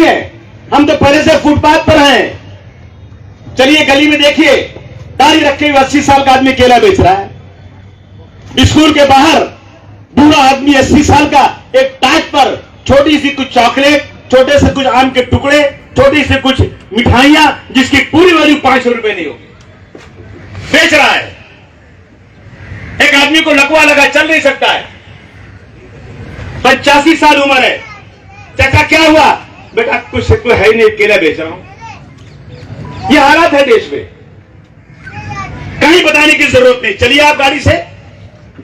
नहीं है, हम तो पहले से फुटपाथ पर हैं। चलिए गली में देखिए, दाढ़ी रखे हुए 80 साल का आदमी केला बेच रहा है। स्कूल के बाहर बूढ़ा आदमी 80 साल का एक टाट पर छोटी सी कुछ चॉकलेट, छोटे से कुछ आम के टुकड़े, छोटी से कुछ मिठाइयां जिसकी पूरी वैल्यू 500 रुपए नहीं होगी, बेच रहा है। एक आदमी को लकवा लगा, चल नहीं सकता है, 85 साल उम्र है। चाचा क्या हुआ? बेटा कुछ है ही नहीं, केला बेच रहा हूं। ये हालात है देश में, कहीं बताने की जरूरत नहीं। चलिए आप गाड़ी से,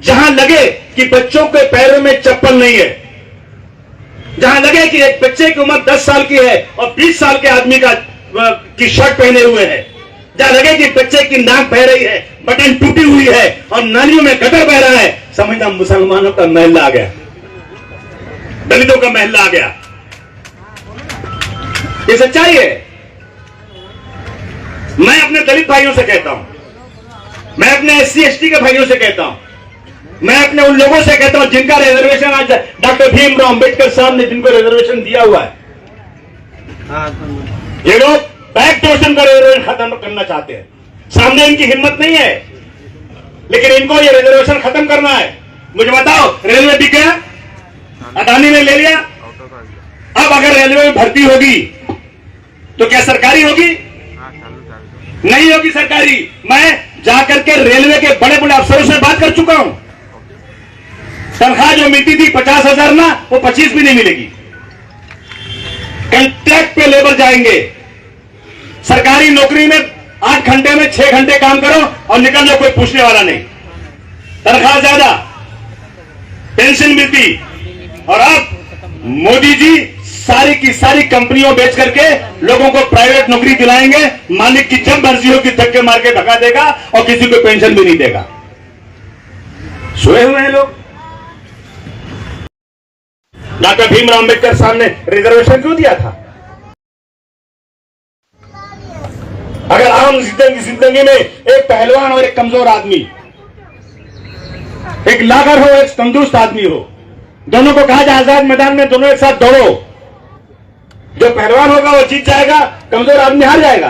जहां लगे कि बच्चों के पैरों में चप्पल नहीं है, जहां लगे कि एक बच्चे की उम्र 10 साल की है और 20 साल के आदमी की शर्ट पहने हुए है, जहां लगे कि बच्चे की नाक बह रही है, बटन टूटी हुई है और नालियों में गटर बह रहा है, समझना मुसलमानों का महल्ला आ गया, दलितों का महल्ला आ गया। ये सच्चाई है। मैं अपने दलित भाइयों से कहता हूं, मैं अपने SC ST के भाइयों से कहता हूं, मैं अपने उन लोगों से कहता हूं जिनका रिजर्वेशन आज डॉक्टर भीमराव अंबेडकर साहब ने जिनको रिजर्वेशन दिया हुआ है, ये लोग बैक टोर्शन का रिजर्वेशन खत्म करना चाहते हैं। सामने इनकी हिम्मत नहीं है, लेकिन इनको ये रिजर्वेशन खत्म करना है। मुझे बताओ, रेलवे बिक गया, अदानी ने ले लिया, अब अगर रेलवे में भर्ती होगी तो क्या सरकारी होगी? नहीं होगी सरकारी। मैं जाकर के रेलवे के बड़े बड़े अफसरों से बात कर चुका हूं, तनख्वाह जो मिलती थी 50,000 ना, वो 25 भी नहीं मिलेगी। कॉन्ट्रैक्ट पे लेबर जाएंगे। सरकारी नौकरी में 8 घंटे में 6 घंटे काम करो और निकल जाओ, कोई पूछने वाला नहीं। तनख्वाह ज्यादा, पेंशन मिलती। और अब मोदी जी सारी की सारी कंपनियों बेच करके लोगों को प्राइवेट नौकरी दिलाएंगे। मालिक की जब मर्जी होगी धक्के मार के भगा देगा और किसी को पेंशन भी नहीं देगा। सोए हुए हैं लोग। डॉक्टर भीमराव अंबेडकर साहब ने रिजर्वेशन क्यों दिया था? अगर आम जिंदगी में एक पहलवान और एक कमजोर आदमी, एक लागर हो एक तंदुरुस्त आदमी हो, दोनों को कहा जाए आजाद मैदान में दोनों एक साथ दौड़ो, जो पहलवान होगा वो जीत जाएगा, कमजोर आदमी हार जाएगा।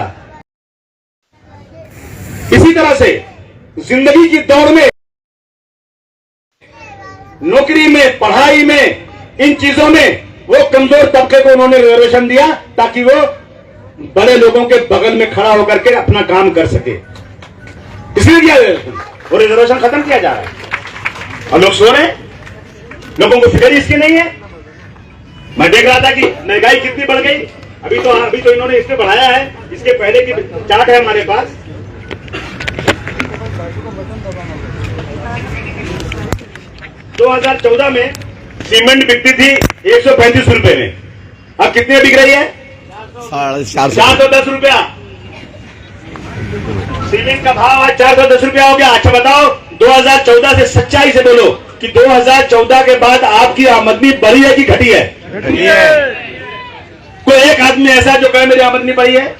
इसी तरह से जिंदगी की दौड़ में, नौकरी में, पढ़ाई में, इन चीजों में वो कमजोर तबके को उन्होंने रिजर्वेशन दिया ताकि वो बड़े लोगों के बगल में खड़ा होकर के अपना काम कर सके। इसलिए किया वो रिजर्वेशन खत्म किया जा रहा है और लोग सो रहे हैं, लोगों को फिक्र इसकी नहीं है। मैं देख रहा था कि महंगाई कितनी बढ़ गई। अभी तो इन्होंने इसमें बढ़ाया है, इसके पहले की चार्ट है हमारे पास। तो 2014 में सीमेंट बिकती थी 135 रुपए में, अब कितने बिक रही है? 410 रुपया। सीमेंट का भाव आज 410 रुपया हो गया। अच्छा बताओ, 2014 से सच्चाई से बोलो कि 2014 के बाद आपकी आमदनी बढ़ी है कि घटी है? कोई एक आदमी ऐसा जो कहे मेरी आमदनी बढ़ी है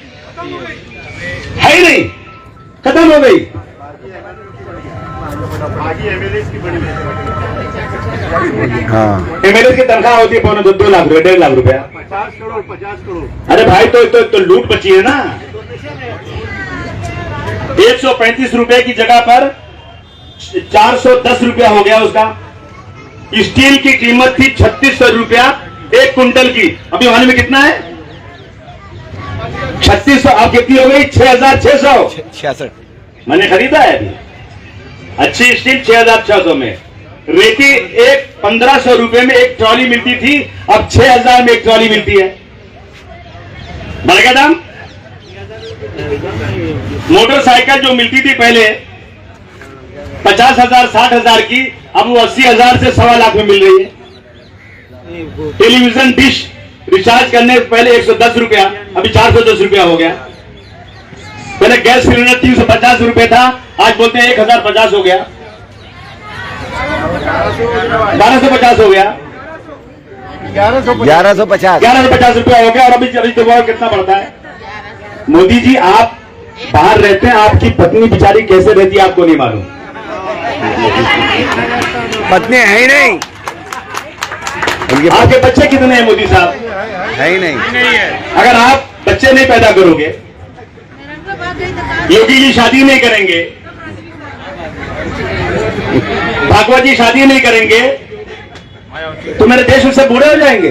ही नहीं, खत्म हो गई। एमएलए की तनख्वाह होती है 2 लाख रुपए, 1.5 लाख रुपया, 50 करोड़ 50 करोड़। अरे भाई तो लूट बची है ना। 135 रुपए की जगह पर 410 रुपया हो गया उसका। स्टील की कीमत थी 3600 रुपया 1 कुंटल की, अभी मालूम में कितना है? 3600। अब कितनी हो गई? 6666। मैंने खरीदा है अभी अच्छी स्टील 6600 में। रेती 1500 रुपए में एक ट्रॉली मिलती थी, अब 6000 में एक ट्रॉली मिलती है। बढ़ गया दाम। मोटरसाइकिल जो मिलती थी पहले 50,000 60,000 की, अब वो 80,000 से 1.25 लाख में मिल रही है। टेलीविजन डिश रिचार्ज करने से पहले 110 रुपया, अभी 410 रुपया हो गया। पहले गैस सिलेंडर 350 रुपए था, आज बोलते हैं 1050 हो गया, 1250 हो गया, 1150 रुपया हो गया। और अभी देखो कितना बढ़ता है। मोदी जी आप बाहर रहते हैं, आपकी पत्नी बेचारी कैसे रहती है आपको नहीं मालूम। पत्नी है ही नहीं। आपके बच्चे कितने हैं मोदी साहब? है ही नहीं। अगर आप बच्चे नहीं पैदा करोगे, योगी जी शादी नहीं करेंगे, भागवत जी शादी नहीं करेंगे, तो मेरे देश में सब बूढ़े हो जाएंगे।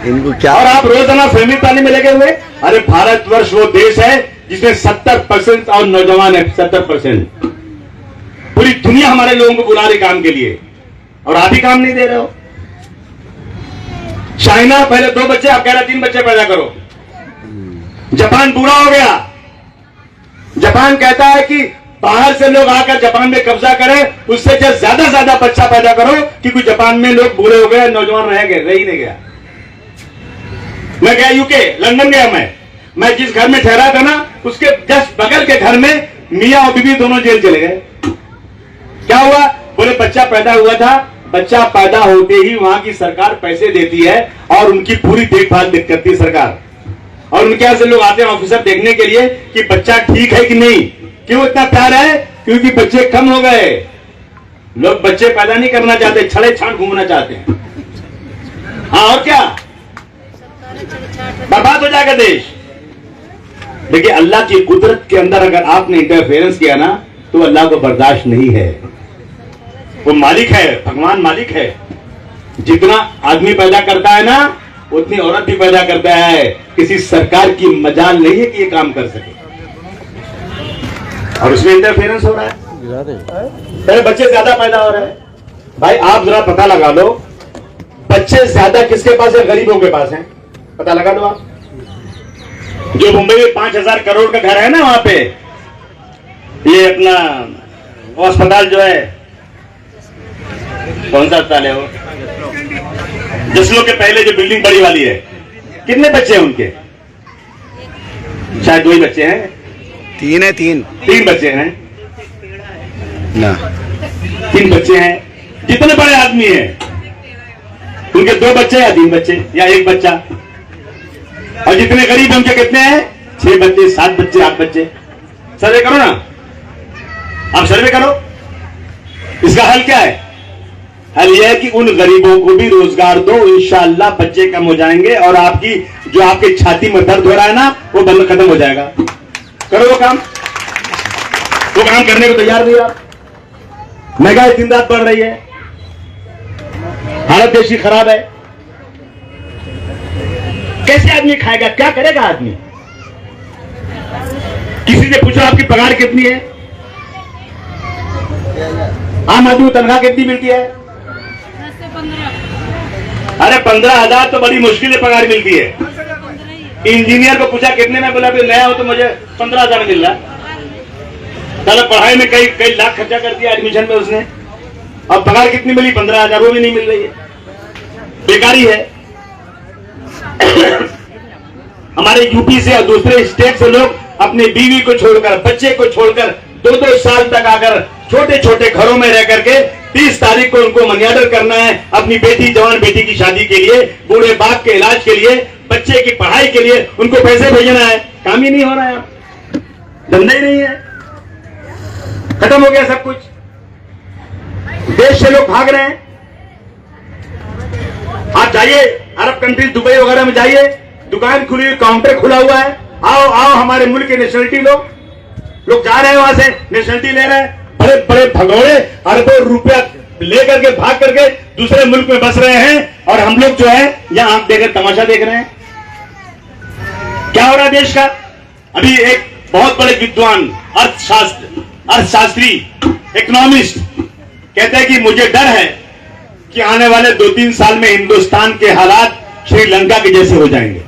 इनको क्या? और आप रोजाना फिल्मी तालीम में लगे हुए। अरे भारतवर्ष वो देश है जिसमें 70% और नौजवान है, 70%। पूरी दुनिया हमारे लोगों को बुला रही काम के लिए, और आप ही काम नहीं दे रहे हो। चाइना पहले 2 बच्चे, आप कह रहे 3 बच्चे पैदा करो। जापान पूरा हो गया। जापान कहता है कि बाहर से लोग आकर जापान में कब्जा करें, उससे ज्यादा से ज्यादा बच्चा पैदा करो, क्योंकि जापान में लोग बूढ़े हो गए, नौजवान रह गए, रह ही नहीं गया। मैं गया यूके, लंदन गया। मैं जिस घर में ठहरा था ना, उसके जस्ट बगल के घर में मियां और बीवी दोनों जेल चले गए। क्या हुआ? बोले बच्चा पैदा हुआ था, बच्चा पैदा होते ही वहां की सरकार पैसे देती है और उनकी पूरी देखभाल करती है सरकार। और उनके यहां से लोग आते हैं ऑफिसर देखने के लिए कि बच्चा ठीक है कि नहीं। क्यों इतना प्यार है? क्योंकि बच्चे कम हो गए। लोग बच्चे पैदा नहीं करना चाहते, छड़े छांट घूमना चाहते हैं। हाँ, और क्या? बर्बाद हो जाएगा देश। देखिए, अल्लाह की कुदरत के अंदर अगर आपने इंटरफेरेंस किया ना, तो अल्लाह को बर्दाश्त नहीं है। वो मालिक है, भगवान मालिक है। जितना आदमी पैदा करता है ना, उतनी औरत भी पैदा करता है। किसी सरकार की मजाल नहीं है कि ये काम कर सके, और उसमें इंटरफेरेंस हो रहा है। पहले बच्चे ज्यादा पैदा हो रहे हैं। भाई आप जरा पता लगा लो, बच्चे ज्यादा किसके पास है? गरीबों के पास है। पता लगा लो आप। जो मुंबई में 5,000 करोड़ का घर है ना, वहां पे ये अपना अस्पताल जो है, कौन सा अस्पताल है वो? जसलों के पहले जो बिल्डिंग बड़ी वाली है, कितने बच्चे हैं उनके? शायद 2 ही बच्चे हैं। 3 है। 3 बच्चे हैं ना। 3 बच्चे हैं। जितने बड़े आदमी हैं उनके 2 बच्चे या 3 बच्चे या 1 बच्चा। और जितने गरीब हैं उनके कितने हैं? 6 बच्चे, 7 बच्चे, 8 बच्चे। सर्वे करो ना, आप सर्वे करो। इसका हल क्या है? हल यह है कि उन गरीबों को भी रोजगार दो, इंशाअल्लाह बच्चे कम हो जाएंगे और आपकी जो आपकी छाती में दर्द हो रहा है ना, वो बंद खत्म हो जाएगा। करो वो काम। वो काम करने को तैयार नहीं आप। महंगाई दिन रात बढ़ रही है, हालत देश की खराब है। कैसे आदमी खाएगा? क्या करेगा आदमी? किसी से पूछो आपकी पगार कितनी है? आम आदमी को तनख्वाह कितनी मिलती है? 10 से 15। अरे 15,000 तो बड़ी मुश्किल से पगार मिलती है। इंजीनियर को पूछा कितने में, बोला नया हो तो मुझे 15,000 मिल रहा। चलो पढ़ाई में कई लाख खर्चा कर दिया एडमिशन में उसने, अब पगार कितनी मिली? 15,000। वो भी नहीं मिल रही है, बेकारी है। हमारे यूपी से और दूसरे स्टेट से लोग अपनी बीवी को छोड़कर, बच्चे को छोड़कर 2-2 साल तक आकर छोटे छोटे घरों में रह करके 30 तारीख को उनको मनी ऑर्डर करना है अपनी बेटी, जवान बेटी की शादी के लिए, बूढ़े बाप के इलाज के लिए, बच्चे की पढ़ाई के लिए उनको पैसे भेजना है। काम ही नहीं हो रहा है, धंधा ही नहीं है, खत्म हो गया सब कुछ। देश से लोग भाग रहे हैं। आप जाइए अरब कंट्रीज, दुबई वगैरह में जाइए, दुकान खुली हुई, काउंटर खुला हुआ है। आओ आओ हमारे मुल्क के नेशनलिटी लोग जा रहे हैं, वहां से नेशनलिटी ले रहे हैं। बड़े बड़े भगोड़े अरबों रुपया लेकर के भाग करके दूसरे मुल्क में बस रहे हैं, और हम लोग जो है यहां आंख देकर तमाशा देख रहे हैं। क्या हो रहा है देश का? अभी एक बहुत बड़े विद्वान, अर्थशास्त्री, इकोनॉमिस्ट कहते हैं कि मुझे डर है कि आने वाले 2-3 साल में हिंदुस्तान के हालात श्रीलंका के जैसे हो जाएंगे।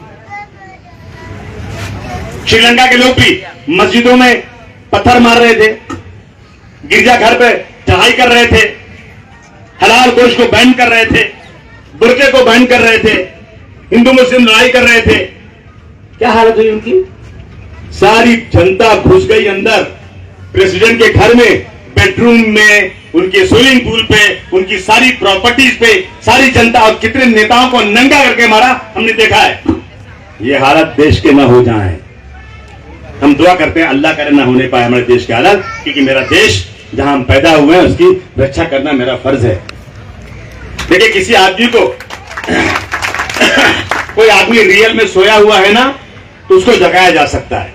श्रीलंका के लोग भी मस्जिदों में पत्थर मार रहे थे, गिरजाघर पे चढ़ाई कर रहे थे, हलाल गोश्त को बैन कर रहे थे, बुर्के को बैन कर रहे थे, हिंदू मुस्लिम लड़ाई कर रहे थे। क्या हालत हुई उनकी? सारी जनता घुस गई अंदर, प्रेसिडेंट के घर में, बेडरूम में, उनके स्विमिंग पूल पे, उनकी सारी प्रॉपर्टीज पे सारी जनता, और कितने नेताओं को नंगा करके मारा हमने देखा है। ये हालत देश के न हो जाए, हम दुआ करते हैं अल्लाह करे ना होने पाए हमारे देश की हालत, क्योंकि मेरा देश जहां हम पैदा हुए हैं उसकी रक्षा करना मेरा फर्ज है। देखिए, किसी आदमी को कोई आदमी रियल में सोया हुआ है ना, तो उसको जगाया जा सकता है,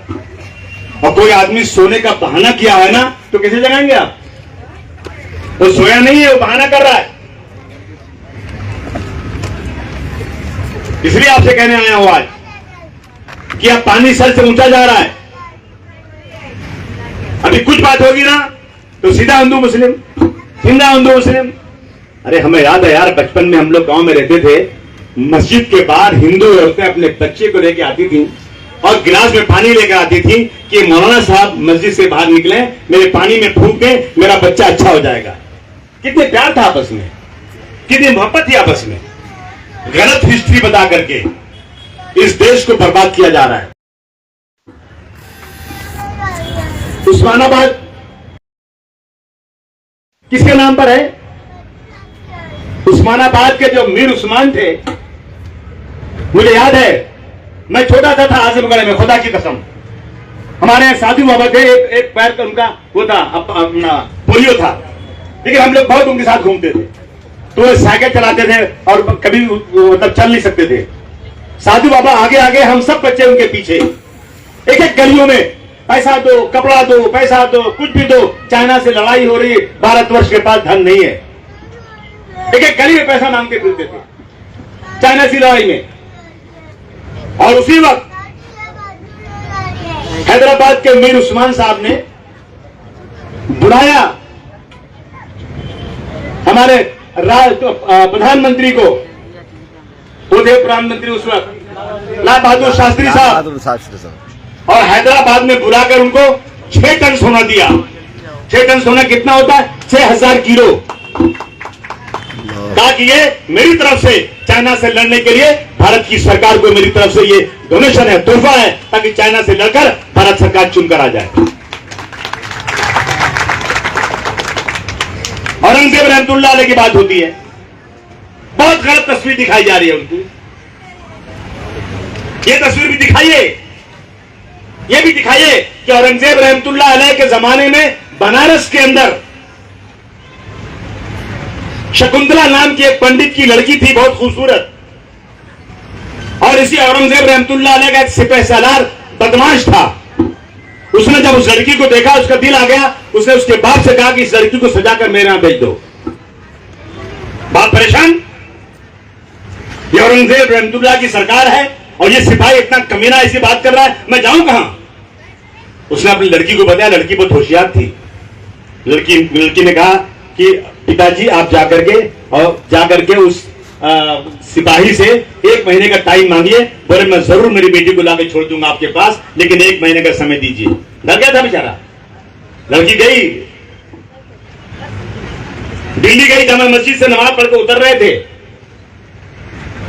और कोई आदमी सोने का बहाना किया है ना, तो कैसे जगाएंगे आप? वो सोया नहीं है, वो बहाना कर रहा है। इसलिए आपसे कहने आया हूं आज कि अब पानी सर से ऊंचा जा रहा है। अभी कुछ बात होगी ना तो सीधा हिंदू मुस्लिम, सीधा हिंदू मुस्लिम। अरे हमें याद है यार, बचपन में हम लोग गांव में रहते थे, मस्जिद के बाहर हिंदू औरतें अपने बच्चे को लेकर आती थी और गिलास में पानी लेकर आती थी कि मौलाना साहब मस्जिद से बाहर निकले, मेरे पानी में फूंक दे, मेरा बच्चा अच्छा हो जाएगा। कितने प्यार था आपस में, कितनी मोहब्बत थी आपस में। गलत हिस्ट्री बता करके इस देश को बर्बाद किया जा रहा है। उस्मानाबाद किसके नाम पर है? उस्मानाबाद के जो मीर उस्मान थे, मुझे याद है मैं छोटा सा था आजमगढ़ में, खुदा की कसम, हमारे यहाँ साधु बाबा थे, एक पैर का उनका वो था, अपना पोलियो था, लेकिन हम लोग बहुत उनके साथ घूमते थे। तो वो साइकिल चलाते थे और कभी मतलब चल नहीं सकते थे। साधु बाबा आगे आगे, हम सब बच्चे उनके पीछे। एक एक गलियों में पैसा दो, कपड़ा दो, पैसा दो, कुछ भी दो। चाइना से लड़ाई हो रही है, भारतवर्ष के पास धन नहीं है। एक एक गली में पैसा मांगते फिरते थे चाइना से लड़ाई में। और उसी वक्त हैदराबाद के मीर उस्मान साहब ने बुलाया हमारे प्रधानमंत्री को, वो थे प्रधानमंत्री उस वक्त लाल बहादुर शास्त्री साहब, और हैदराबाद में बुलाकर उनको 6 टन सोना दिया। 6 टन सोना कितना होता है? 6000 किलो। कहा कि ये मेरी तरफ से चाइना से लड़ने के लिए भारत की सरकार को मेरी तरफ से ये डोनेशन है, तोहफा है, ताकि चाइना से लड़कर भारत सरकार चुनकर आ जाए। औरंगजेब रहमतुल्लाह अलैह की बात होती है, बहुत गलत तस्वीर दिखाई जा रही है उनकी। ये तस्वीर भी दिखाइए, ये भी दिखाइए कि औरंगजेब रहमतुल्लाह अलैह के जमाने में बनारस के अंदर शकुंतला नाम की एक पंडित की लड़की थी, बहुत खूबसूरत, और इसी औरंगजेब रहमतुल्लाह अलैह का एक सिपह सालार बदमाश था। उसने जब उस लड़की को देखा, उसका दिल आ गया, उसने उसके बाप से कहा कि इस लड़की को सजाकर मेरे यहां भेज दो। बाप परेशान, ये औरंगजेब रहमतुल्लाह की सरकार है और ये सिपाही इतना कमीना ऐसी बात कर रहा है, मैं जाऊं कहां? उसने अपनी लड़की को बताया, लड़की बहुत होशियार थी। लड़की ने कहा कि पिताजी आप जाकर के उस सिपाही से 1 महीने का टाइम मांगिए। बोले मैं जरूर मेरी बेटी को लाके छोड़ दूंगा आपके पास, लेकिन 1 महीने का समय दीजिए। डर गया था बेचारा। लड़की गई, दिल्ली गई, जामा मस्जिद से नमाज पढ़कर उतर रहे थे।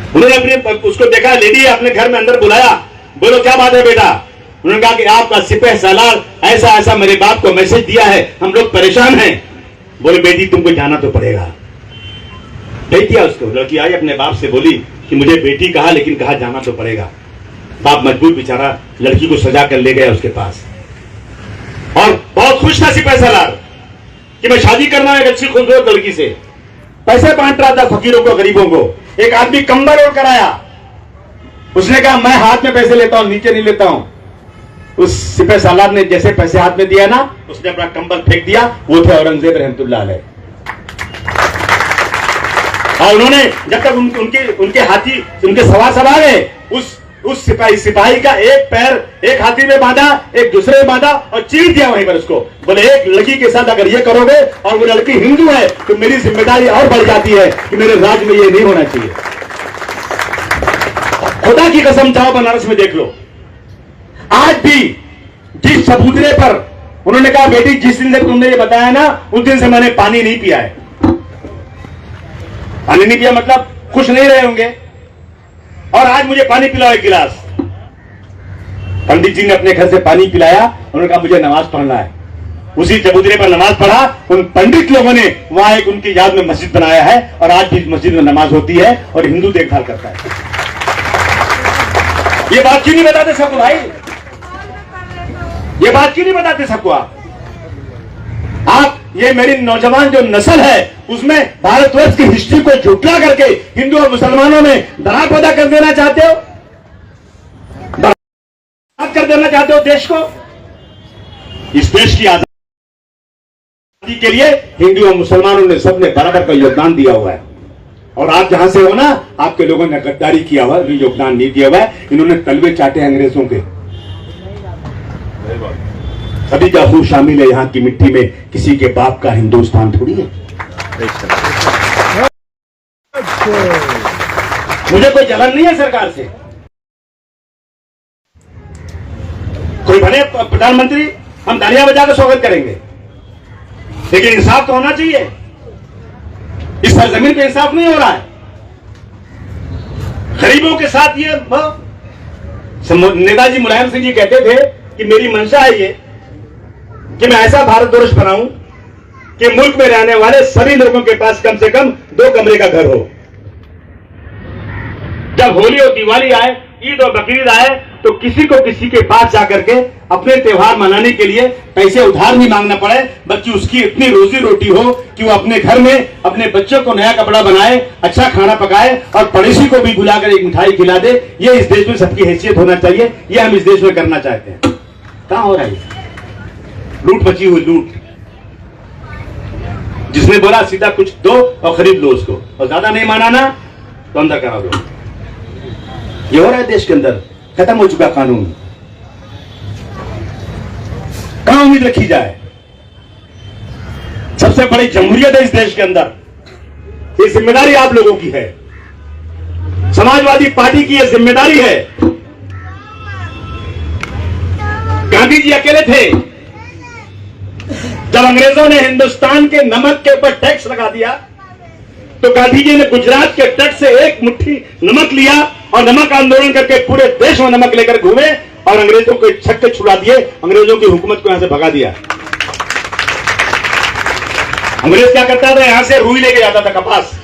उन्होंने अपने उसको देखा, लेडी अपने घर में अंदर बुलाया, बोलो क्या बात है बेटा? उन्होंने कहा कि आपका सिपह सालार ऐसा ऐसा मेरे बाप को मैसेज दिया है, हम लोग परेशान हैं। बोले बेटी तुमको जाना तो पड़ेगा। भेज दिया उसको। लड़की आई, अपने बाप से बोली कि मुझे बेटी कहा, लेकिन कहा जाना तो पड़ेगा। बाप मजबूर बेचारा लड़की को सजा कर ले गया उसके पास, और बहुत खुश था सिपह सालार कि मैं शादी करना है एक अच्छी खूबसूरत लड़की से। पैसे बांट रहा था फकीरों को, गरीबों को। एक आदमी कंबल ओढ़ कर आया, उसने कहा मैं हाथ में पैसे लेता हूं, नीचे नहीं लेता हूं। उस सिपह सालार ने जैसे पैसे हाथ में दिया ना, उसने अपना कंबल फेंक दिया। वो थे औरंगजेब रहमतुल्लाह अलैह। और उन्होंने जब तक उनके हाथी उनके सवार सब आ गए, उस सिपाही का एक पैर एक हाथी में बांधा, एक दूसरे में बांधा और चीर दिया वहीं पर उसको। बोले एक लड़की के साथ अगर ये करोगे और वो लड़की हिंदू है तो मेरी जिम्मेदारी और बढ़ जाती है कि मेरे राज्य में ये नहीं होना चाहिए। खुदा की कसम, जाओ बनारस में देख लो, आज भी जिस चबूतरे पर उन्होंने कहा बेटी जिस दिन से तुमने ये बताया ना, उस दिन से मैंने पानी नहीं पिया है। पानी नहीं पिया मतलब खुश नहीं रहे होंगे, और आज मुझे पानी पिलाओ एक गिलास। पंडित जी ने अपने घर से पानी पिलाया, उन्होंने कहा मुझे नमाज पढ़ना है। उसी चबूतरे पर नमाज पढ़ा। उन पंडित लोगों ने वहां एक उनकी याद में मस्जिद बनाया है, और आज भी मस्जिद में नमाज होती है और हिंदू देखभाल करता है। ये बात क्यों नहीं बताते सबको भाई? ये बात क्यों नहीं बताते सबको? आप ये मेरी नौजवान जो नस्ल है उसमें भारतवर्ष की हिस्ट्री को झुठला करके हिंदू और मुसलमानों में दरार पैदा कर देना चाहते हो, बर्बाद कर देना चाहते हो देश को। इस देश की आजादी के लिए हिंदू और मुसलमानों ने सबने बराबर का योगदान दिया हुआ है। और आप जहां से हो ना, आपके लोगों ने गद्दारी किया हुआ है, योगदान नहीं दिया हुआ है। इन्होंने तलवे चाटे अंग्रेजों के। सभी का खून शामिल है यहां की मिट्टी में, किसी के बाप का हिंदुस्तान थोड़ी है। मुझे कोई जलन नहीं है सरकार से। कोई बने प्रधानमंत्री, हम तालियां बजाकर स्वागत करेंगे, लेकिन इंसाफ तो होना चाहिए। इस सरजमीन पे इंसाफ नहीं हो रहा है। गरीबों के साथ ये नेताजी मुलायम सिंह जी कहते थे कि मेरी मंशा है ये कि मैं ऐसा भारतवर्ष बनाऊं कि मुल्क में रहने वाले सभी लोगों के पास कम से कम 2 कमरे का घर हो। जब होली और दिवाली आए, ईद और बकरीद आए, तो किसी को किसी के पास जाकर के अपने त्योहार मनाने के लिए पैसे उधार नहीं मांगना पड़े, बल्कि उसकी इतनी रोजी रोटी हो कि वो अपने घर में अपने बच्चों को नया कपड़ा बनाए, अच्छा खाना पकाए और पड़ोसी को भी बुलाकर एक मिठाई खिला दे। ये इस देश में सबकी हैसियत होना चाहिए। ये हम इस देश में करना चाहते हैं। कहां हो रहा है लूट मची हुई लूट। जिसने बोला सीधा कुछ दो और खरीद लो उसको, और ज्यादा नहीं माना ना तो अंदर करा दो। ये हो रहा है देश के अंदर। खत्म हो चुका कानून। कहां उम्मीद रखी जाए? सबसे बड़ी जमहूरियत है इस देश के अंदर। ये जिम्मेदारी आप लोगों की है, समाजवादी पार्टी की यह जिम्मेदारी है। गांधी जी अकेले थे जब अंग्रेजों ने हिंदुस्तान के नमक के ऊपर टैक्स लगा दिया, तो गांधी जी ने गुजरात के तट से एक मुट्ठी नमक लिया और नमक आंदोलन करके पूरे देश में नमक लेकर घूमे और अंग्रेजों को छक्के छुड़ा दिए, अंग्रेजों की हुकूमत को यहां से भगा दिया। अंग्रेज क्या करता था, यहां से रुई लेके जाता था, कपास,